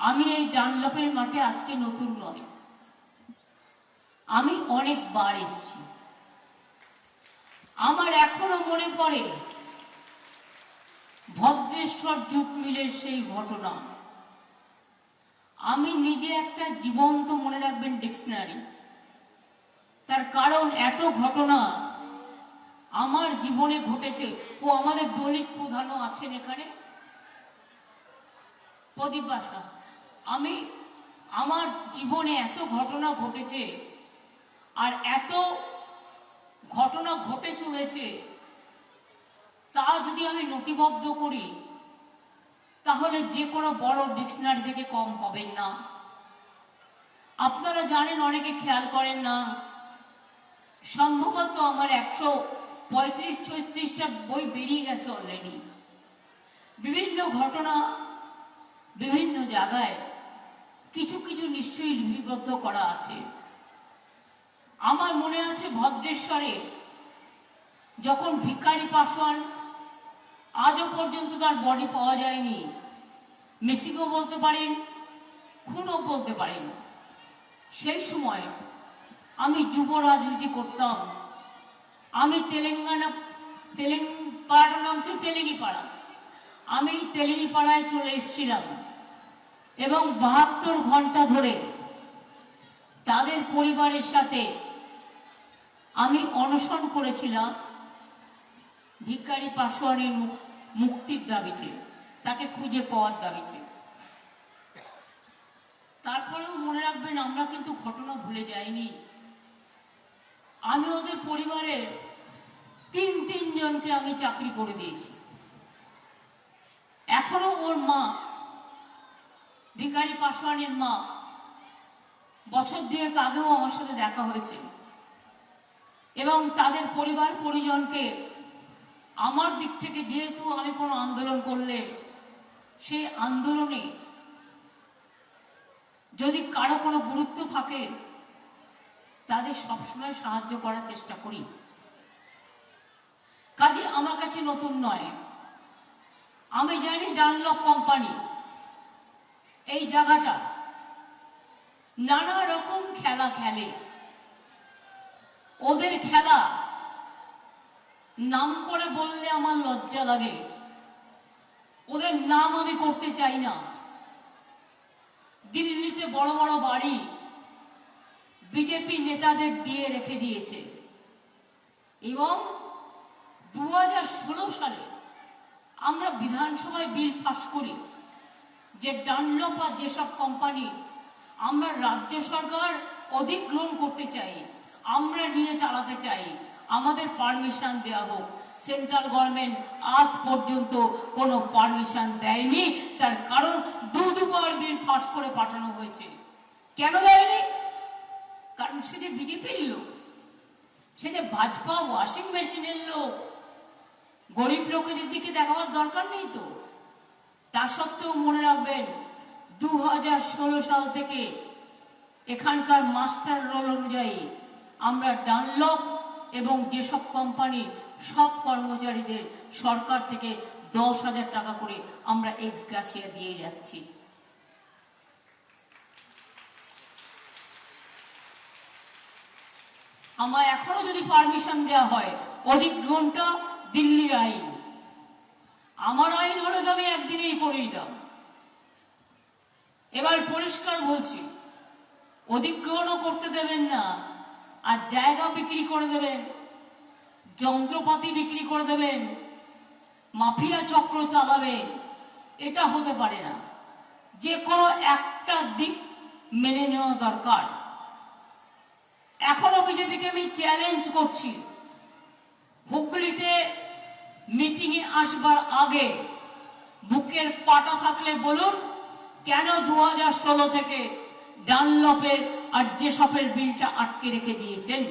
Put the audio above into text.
আমি এই ডানলপের মাঠে আজকে নতুন নয়, আমি অনেকবার এসেছি। আমার এখনো মনে পড়ে ভদ্রেশ্বর জুট মিলের সেই ঘটনা। আমি নিজে একটা জীবন্ত, মনে রাখবেন, ডিকশনারি। তার কারণ এত ঘটনা আমার জীবনে ঘটেছে। ও আমাদের দলিত প্রধানও আছেন এখানে, প্রদীপ বাসা। আমার জীবনে এত ঘটনা ঘটেছে, আর এত ঘটনা ঘটে চলেছে, তা যদি আমি নথিবদ্ধ করি তাহলে যে কোনো বড় ডিকশনারি থেকে কম হবেন না। আপনারা জানেন, অনেকে খেয়াল করেন না, সম্ভবত আমার 135-36টা বই বেরিয়ে গেছে অলরেডি। বিভিন্ন ঘটনা বিভিন্ন জায়গায় কিছু কিছু নিশ্চয়ই লিপিবদ্ধ করা আছে। আমার মনে আছে ভদ্রেশ্বরে যখন ভিখারি পাসওয়ান, আজও পর্যন্ত তার বডি পাওয়া যায়নি, মিসিংও বলতে পারেন, খুনও বলতে পারেন। সেই সময় আমি যুব রাজনীতি করতাম। আমি পাড়াটার নাম ছিল তেলেনিপাড়া। আমি তেলেনিপাড়ায় চলে এসেছিলাম এবং 72 ঘন্টা ধরে তাদের পরিবারের সাথে আমি অনশন করেছিলাম ভিখারি পাসওয়ানের মুক্তির দাবিতে, তাকে খুঁজে পাওয়ার দাবিতে। তারপরেও মনে রাখবেন, আমরা কিন্তু ঘটনা ভুলে যাইনি। আমি ওদের পরিবারের তিন জনকে আমি চাকরি করে দিয়েছি। এখনো ওর মা, ভিখারি পাসওয়ানের মা, বছর 2 আগেও আমার সাথে দেখা হয়েছে এবং তাদের পরিবার পরিজনকে আমার দিক থেকে, যেহেতু আমি কোনো আন্দোলন করলে সেই আন্দোলনে যদি কারো কোনো গুরুত্ব থাকে তাদের সবসময় সাহায্য করার চেষ্টা করি। কাজে আমার কাছে নতুন নয়। আমি জানি ডানলপ কোম্পানি এই জায়গাটা নানা রকম খেলা খেলে। ওদের খেলা নাম করে বললে আমার লজ্জা লাগে, ওদের নাম আমি করতে চাই না। দিল্লিতে বড় বড় বাড়ি বিজেপি নেতাদের দিয়ে রেখে দিয়েছে এবং 2016 সালে আমরা বিধানসভায় বিল পাস করি যে ডানলপ আর যেসব কোম্পানি আমরা রাজ্য সরকার অধিগ্রহণ করতে চাই, আমরা নিয়ে চালাতে চাই, আমাদের পারমিশন দেওয়া হোক। সেন্ট্রাল গভর্নমেন্ট আজ পর্যন্ত কোনো পারমিশন দেয়নি। তার কারণ দুবার বিল পাস করে পাঠানো হয়েছে। কেন দেয়নি? কারণ সে যে বিজেপির লোক, সে যে ভাজপা ওয়াশিং মেশিনের লোক, গরিব লোকেদের দিকে দেখাবার দরকার নেই তো। তা সত্ত্বেও মনে রাখবেন, 2016 সাল থেকে এখানকার মাস্টার রোল অনুযায়ী আমরা ডানলপ এবং যেসব কোম্পানি সব কর্মচারীদের সরকার থেকে 10,000 টাকা করে আমরা এক্স গ্রাসিয়া দিয়ে যাচ্ছি। আমার এখনো যদি পারমিশন দেওয়া হয়, অধিগ্রহণটা দিল্লির আইন, আমার আইন হলে তো আমি একদিনেই করে দিতাম। এবার পরিষ্কার বলছি, অধিগ্রহণও করতে দেবেন না, আর জায়গা বিক্রি করে দেবেন, যন্ত্রপাতি বিক্রি করে দেবেন, মাফিয়া চক্র চালাবে, এটা হতে পারে না। যে কোনো একটা দিক মেনে নেওয়া দরকার। এখনো বিজেপিকে আমি চ্যালেঞ্জ করছি, হুগলিতে মিটিংয়ে আসবার আগে বুকের পাটা থাকলে বলুন, কেন 2016 থেকে ডানলপের আর যেসবের বিলটা আটকে রেখে দিয়েছেন।